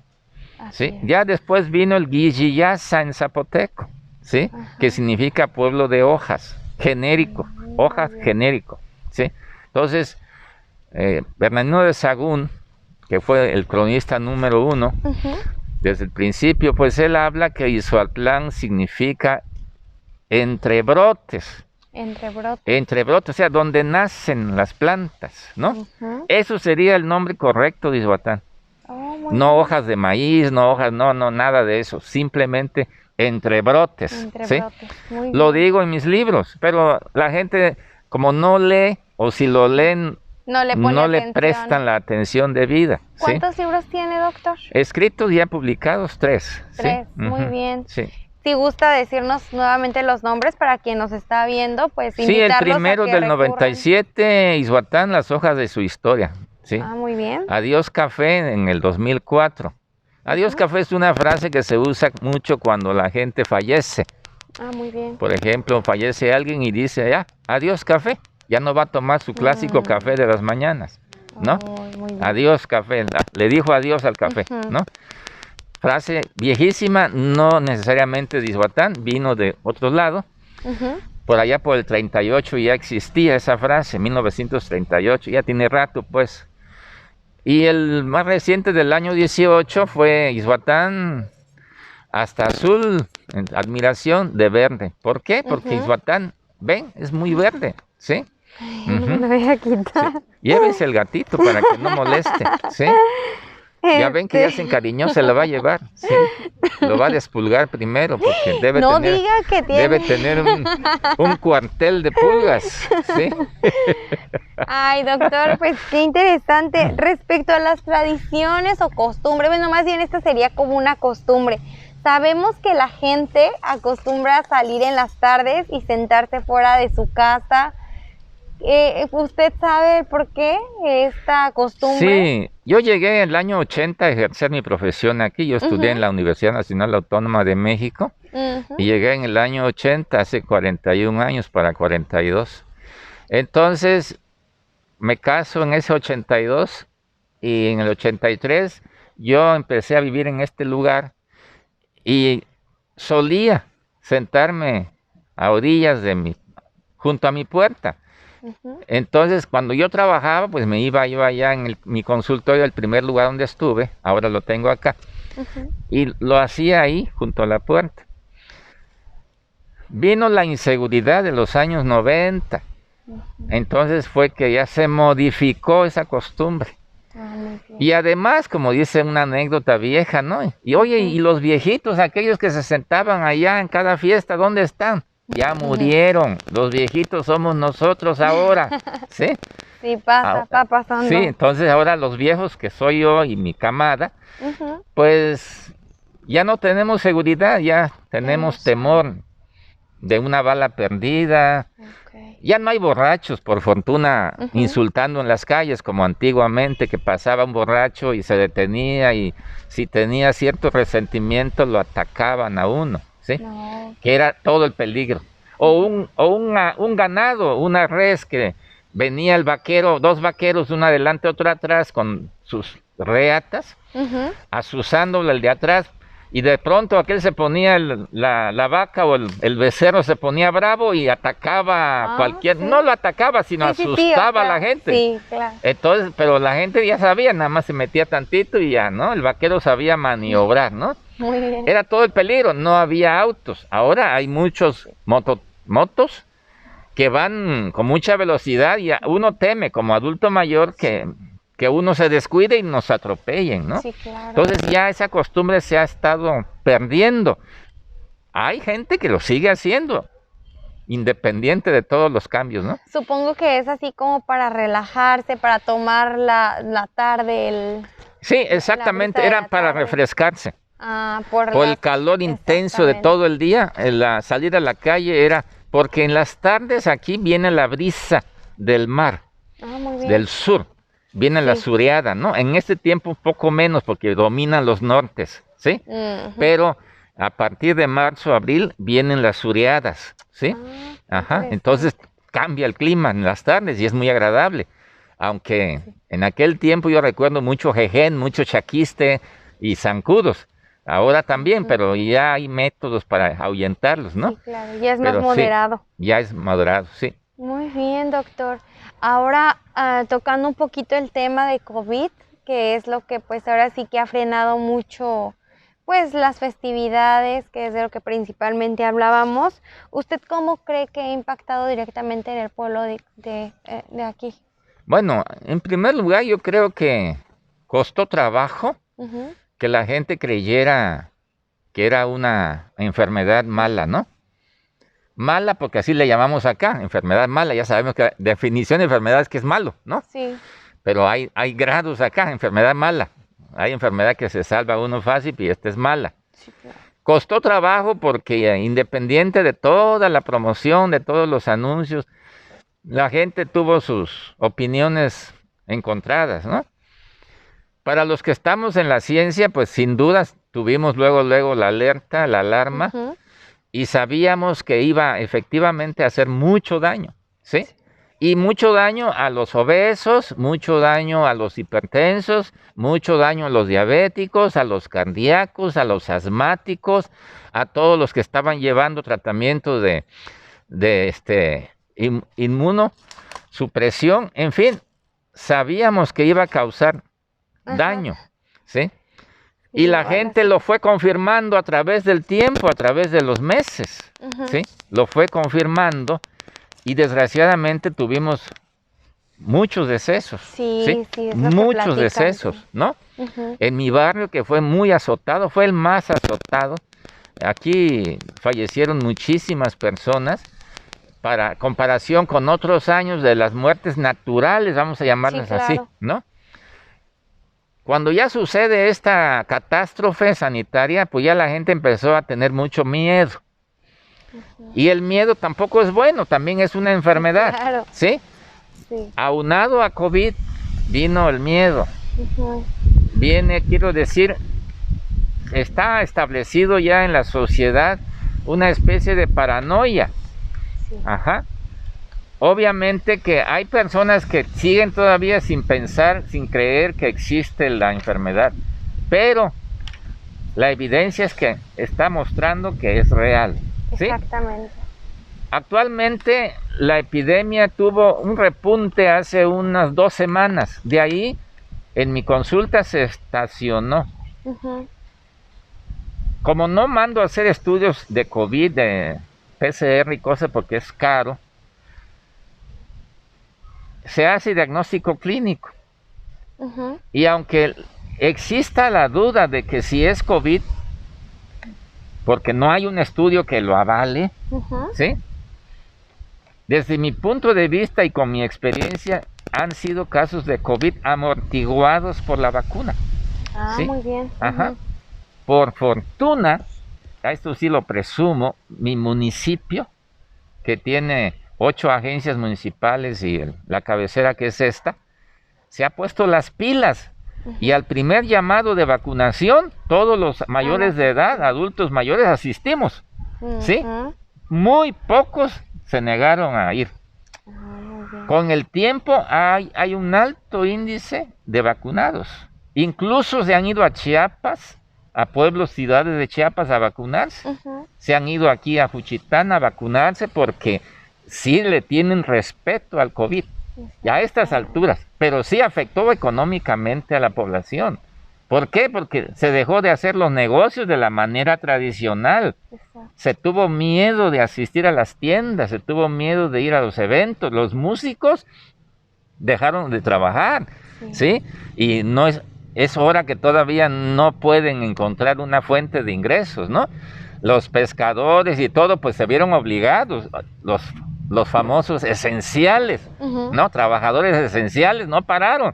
¿sí? Ya después vino el Guilliyasa en zapoteco, ¿sí? Que significa pueblo de hojas, genérico, hojas genérico, ¿sí? Entonces, Bernardino de Sahagún, que fue el cronista número 1, desde el principio, pues él habla que Izoatlán significa entrebrotes. Entrebrotes, o sea, donde nacen las plantas, ¿no? Eso sería el nombre correcto de Izhuatán. No hojas de maíz, no, nada de eso, simplemente entrebrotes. ¿Sí? Lo digo en mis libros, pero la gente, como no lee, o si lo leen, no le prestan la atención debida. ¿Cuántos libros tiene, doctor? Escritos ya publicados 3. 3, muy bien. Sí. Si gusta decirnos nuevamente los nombres para quien nos está viendo, pues invitarlos. Sí, el primero del 97, Izhuatán, las hojas de su historia. ¿Sí? Muy bien. Adiós Café en el 2004. Adiós Café es una frase que se usa mucho cuando la gente fallece. Muy bien. Por ejemplo, fallece alguien y dice, ya, adiós café. Ya no va a tomar su clásico café de las mañanas, ¿no? Adiós café, le dijo adiós al café, ¿no? Frase viejísima, no necesariamente de Izhuatán, vino de otro lado. Por allá por el 38 ya existía esa frase, 1938, ya tiene rato pues. Y el más reciente del año 18 fue Izhuatán, hasta azul, en admiración de verde. ¿Por qué? Porque Ixhuatán, ven, es muy verde, ¿sí? No me lo voy a quitar. Sí. Llévese el gatito para que no moleste, ¿sí? Ya ven que ya se encariñó, se lo va a llevar, ¿sí? Lo va a despulgar primero porque No diga que debe tiene. tener un cuartel de pulgas, ¿sí? Ay, doctor, pues qué interesante. Respecto a las tradiciones o costumbres, bueno, más bien esta sería como una costumbre. Sabemos que la gente acostumbra a salir en las tardes y sentarse fuera de su casa. ¿Usted sabe por qué esta costumbre? Sí, yo llegué en el año 80 a ejercer mi profesión aquí. Yo estudié en la Universidad Nacional Autónoma de México y llegué en el año 80, hace 41 años para 42. Entonces, me caso en ese 82 y en el 83 yo empecé a vivir en este lugar y solía sentarme a orillas junto a mi puerta. Entonces, cuando yo trabajaba, pues me iba yo allá en mi consultorio, el primer lugar donde estuve, ahora lo tengo acá, y lo hacía ahí, junto a la puerta. Vino la inseguridad de los años 90, entonces fue que ya se modificó esa costumbre. Y además, como dice una anécdota vieja, ¿no? Y oye, y los viejitos, aquellos que se sentaban allá en cada fiesta, ¿dónde están? Ya murieron, los viejitos somos nosotros ahora, ¿sí? Sí, está pasando. Sí, entonces ahora los viejos, que soy yo y mi camada, pues ya no tenemos seguridad, ya tenemos temor de una bala perdida. Ya no hay borrachos, por fortuna, insultando en las calles como antiguamente, que pasaba un borracho y se detenía y si tenía cierto resentimiento lo atacaban a uno, ¿sí? No. Que era todo el peligro. O un ganado, una res que venía el vaquero, dos vaqueros, uno adelante, otro atrás, con sus reatas, asusándole el de atrás. Y de pronto aquel se ponía, la vaca o el becerro se ponía bravo y atacaba a cualquier... Sí. No lo atacaba, sino asustaba a la gente. Sí, claro. Entonces, pero la gente ya sabía, nada más se metía tantito y ya, ¿no? El vaquero sabía maniobrar, ¿no? Muy bien. Era todo el peligro, no había autos. Ahora hay muchos motos que van con mucha velocidad y uno teme como adulto mayor que uno se descuide y nos atropellen, ¿no? Sí, claro. Entonces ya esa costumbre se ha estado perdiendo. Hay gente que lo sigue haciendo, independiente de todos los cambios, ¿no? Supongo que es así como para relajarse, para tomar la tarde. Sí, exactamente, era para refrescarse. Por el calor intenso de todo el día, la salir a la calle era, porque en las tardes aquí viene la brisa del mar, muy bien. del sur. Viene la sureada, ¿no? En este tiempo un poco menos porque dominan los nortes, ¿sí? Pero a partir de marzo, abril, vienen las sureadas, ¿sí? Entonces cambia el clima en las tardes y es muy agradable. Aunque en aquel tiempo yo recuerdo mucho jején, mucho chaquiste y zancudos. Ahora también, pero ya hay métodos para ahuyentarlos, ¿no? Sí, claro, ya es más moderado. Sí, ya es moderado, sí. Muy bien, doctor. Ahora, tocando un poquito el tema de COVID, que es lo que pues ahora sí que ha frenado mucho pues las festividades, que es de lo que principalmente hablábamos. ¿Usted cómo cree que ha impactado directamente en el pueblo de aquí? Bueno, en primer lugar yo creo que costó trabajo que la gente creyera que era una enfermedad mala, ¿no? Mala porque así le llamamos acá, enfermedad mala. Ya sabemos que la definición de enfermedad es que es malo, ¿no? Sí. Pero hay grados acá, enfermedad mala. Hay enfermedad que se salva uno fácil y esta es mala. Sí, claro. Costó trabajo porque independiente de toda la promoción, de todos los anuncios, la gente tuvo sus opiniones encontradas, ¿no? Para los que estamos en la ciencia, pues sin dudas tuvimos luego la alerta, la alarma, y sabíamos que iba efectivamente a hacer mucho daño, ¿sí? Y mucho daño a los obesos, mucho daño a los hipertensos, mucho daño a los diabéticos, a los cardíacos, a los asmáticos, a todos los que estaban llevando tratamiento de inmunosupresión, en fin, sabíamos que iba a causar daño, ¿sí? Y la gente lo fue confirmando a través del tiempo, a través de los meses, ¿sí? Lo fue confirmando y desgraciadamente tuvimos muchos decesos, Sí, ¿sí? es lo que Muchos platican, decesos, sí. ¿no? En mi barrio, que fue muy azotado, fue el más azotado. Aquí fallecieron muchísimas personas. Para comparación con otros años de las muertes naturales, vamos a llamarlas Sí, así, claro. ¿no? Cuando ya sucede esta catástrofe sanitaria, pues ya la gente empezó a tener mucho miedo. Y el miedo tampoco es bueno, también es una enfermedad, Claro. ¿sí? Sí. Aunado a COVID vino el miedo. Viene, quiero decir, está establecido ya en la sociedad una especie de paranoia. Sí. Ajá. Obviamente que hay personas que siguen todavía sin pensar, sin creer que existe la enfermedad, pero la evidencia es que está mostrando que es real, ¿sí? Exactamente. Actualmente la epidemia tuvo un repunte hace unas 2 semanas. De ahí, en mi consulta se estacionó. Como no mando a hacer estudios de COVID, de PCR y cosas porque es caro, se hace diagnóstico clínico. Y aunque exista la duda de que si es COVID, porque no hay un estudio que lo avale, ¿sí? Desde mi punto de vista y con mi experiencia, han sido casos de COVID amortiguados por la vacuna. Ah, ¿sí? muy bien. Ajá. Por fortuna, a esto sí lo presumo, mi municipio, que tiene 8 agencias municipales y la cabecera que es esta, se ha puesto las pilas. Y al primer llamado de vacunación, todos los mayores de edad, adultos mayores, asistimos. ¿Sí? Muy pocos se negaron a ir. Con el tiempo hay un alto índice de vacunados. Incluso se han ido a Chiapas, a pueblos, ciudades de Chiapas a vacunarse. Se han ido aquí a Juchitán a vacunarse porque sí le tienen respeto al COVID. Y a estas alturas, pero sí afectó económicamente a la población. ¿Por qué? Porque se dejó de hacer los negocios de la manera tradicional. Se tuvo miedo de asistir a las tiendas, se tuvo miedo de ir a los eventos. Los músicos dejaron de trabajar, ¿sí? Y no es hora que todavía no pueden encontrar una fuente de ingresos, ¿no? Los pescadores y todo, pues se vieron obligados, los famosos esenciales, ¿no? Trabajadores esenciales no pararon.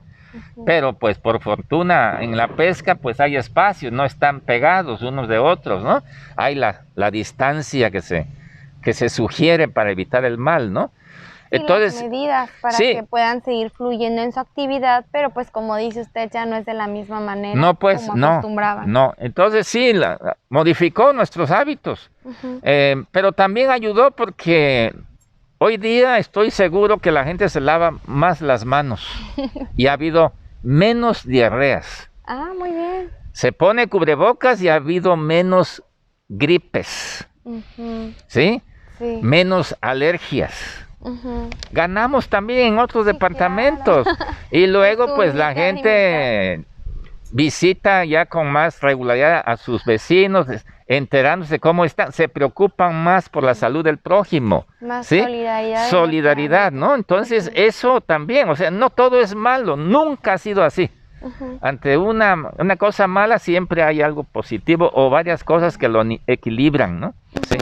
Pero pues por fortuna en la pesca pues hay espacio, no están pegados unos de otros, ¿no? Hay la distancia que se sugiere para evitar el mal, ¿no? Entonces, las medidas para que puedan seguir fluyendo en su actividad, pero pues como dice usted, ya no es de la misma manera no, pues, como acostumbraban. No, entonces sí, modificó nuestros hábitos, pero también ayudó porque hoy día estoy seguro que la gente se lava más las manos y ha habido menos diarreas. Ah, muy bien. Se pone cubrebocas y ha habido menos gripes, ¿sí? Sí. Menos alergias. Ganamos también en otros departamentos. Claro. Y luego pues la gente visita ya con más regularidad a sus vecinos, enterándose cómo están, se preocupan más por la salud del prójimo. Más ¿sí? solidaridad. Solidaridad, ¿no? Entonces eso también, o sea, no todo es malo, nunca ha sido así. Ante una cosa mala siempre hay algo positivo o varias cosas que lo equilibran, ¿no? Sí.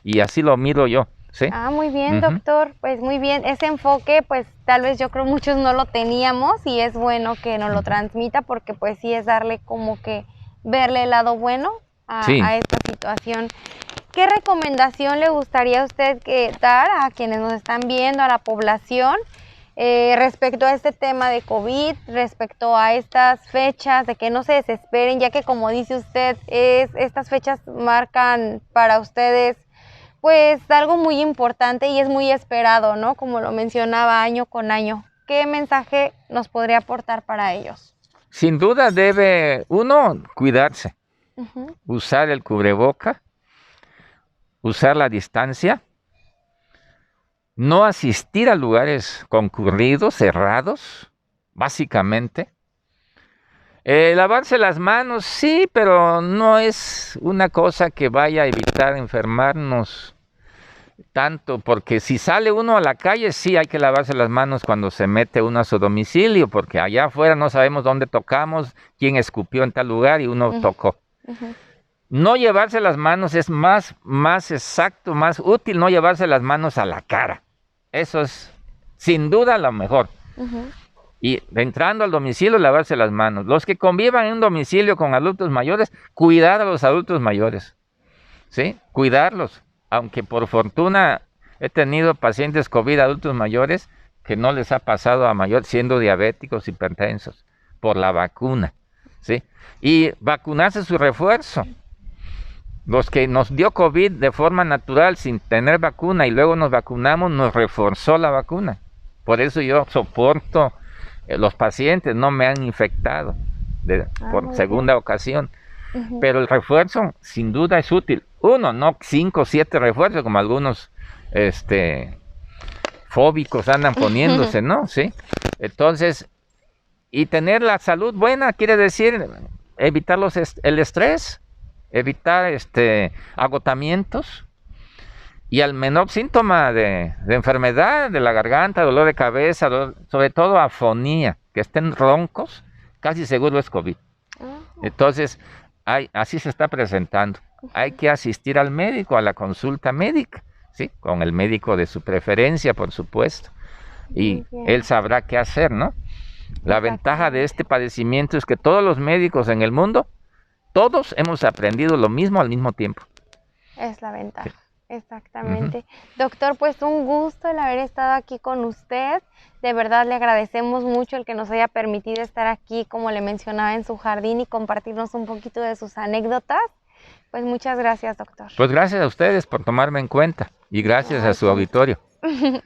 Y así lo miro yo. ¿Sí? Ah, muy bien, doctor, pues muy bien, ese enfoque pues tal vez yo creo muchos no lo teníamos y es bueno que nos lo transmita porque pues sí es darle como que verle el lado bueno a esta situación. ¿Qué recomendación le gustaría a usted dar a quienes nos están viendo, a la población, respecto a este tema de COVID, respecto a estas fechas, de que no se desesperen, ya que como dice usted, estas fechas marcan para ustedes pues algo muy importante y es muy esperado, ¿no? Como lo mencionaba año con año. ¿Qué mensaje nos podría aportar para ellos? Sin duda debe uno cuidarse, usar el cubreboca, usar la distancia, no asistir a lugares concurridos, cerrados, básicamente. Lavarse las manos, sí, pero no es una cosa que vaya a evitar enfermarnos tanto, porque si sale uno a la calle, sí hay que lavarse las manos cuando se mete uno a su domicilio, porque allá afuera no sabemos dónde tocamos, quién escupió en tal lugar y uno tocó. No llevarse las manos es más exacto, más útil no llevarse las manos a la cara. Eso es sin duda lo mejor. Y entrando al domicilio, lavarse las manos. Los que convivan en un domicilio con adultos mayores, cuidar a los adultos mayores, ¿sí? Cuidarlos. Aunque por fortuna he tenido pacientes COVID adultos mayores que no les ha pasado a mayor siendo diabéticos, hipertensos, por la vacuna, ¿sí? Y vacunarse es su refuerzo. Los que nos dio COVID de forma natural sin tener vacuna y luego nos vacunamos, nos reforzó la vacuna. Por eso yo soporto los pacientes, no me han infectado por segunda ocasión. Pero el refuerzo sin duda es útil. Uno, no 5 o 7 refuerzos como algunos fóbicos andan poniéndose, ¿no? ¿Sí? Entonces, y tener la salud buena quiere decir evitar el estrés, evitar agotamientos, y al menor síntoma de enfermedad, de la garganta, dolor de cabeza, sobre todo afonía, que estén roncos, casi seguro es COVID. Entonces, así se está presentando. Hay que asistir al médico, a la consulta médica, ¿sí? Con el médico de su preferencia, por supuesto. Y él sabrá qué hacer, ¿no? La ventaja de este padecimiento es que todos los médicos en el mundo, todos hemos aprendido lo mismo al mismo tiempo. Es la ventaja. Sí. Exactamente. Doctor, pues un gusto el haber estado aquí con usted. De verdad le agradecemos mucho el que nos haya permitido estar aquí, como le mencionaba, en su jardín y compartirnos un poquito de sus anécdotas. Pues muchas gracias, doctor. Pues gracias a ustedes por tomarme en cuenta y gracias a su auditorio.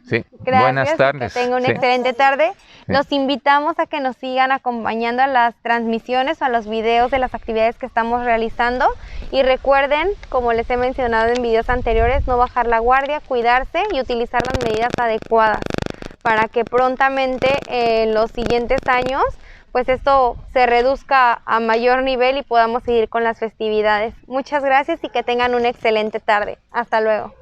Sí. Gracias, buenas tardes. Que tenga una excelente tarde. Sí. Los invitamos a que nos sigan acompañando a las transmisiones o a los videos de las actividades que estamos realizando. Y recuerden, como les he mencionado en videos anteriores, no bajar la guardia, cuidarse y utilizar las medidas adecuadas para que prontamente en los siguientes años pues esto se reduzca a mayor nivel y podamos seguir con las festividades. Muchas gracias y que tengan una excelente tarde. Hasta luego.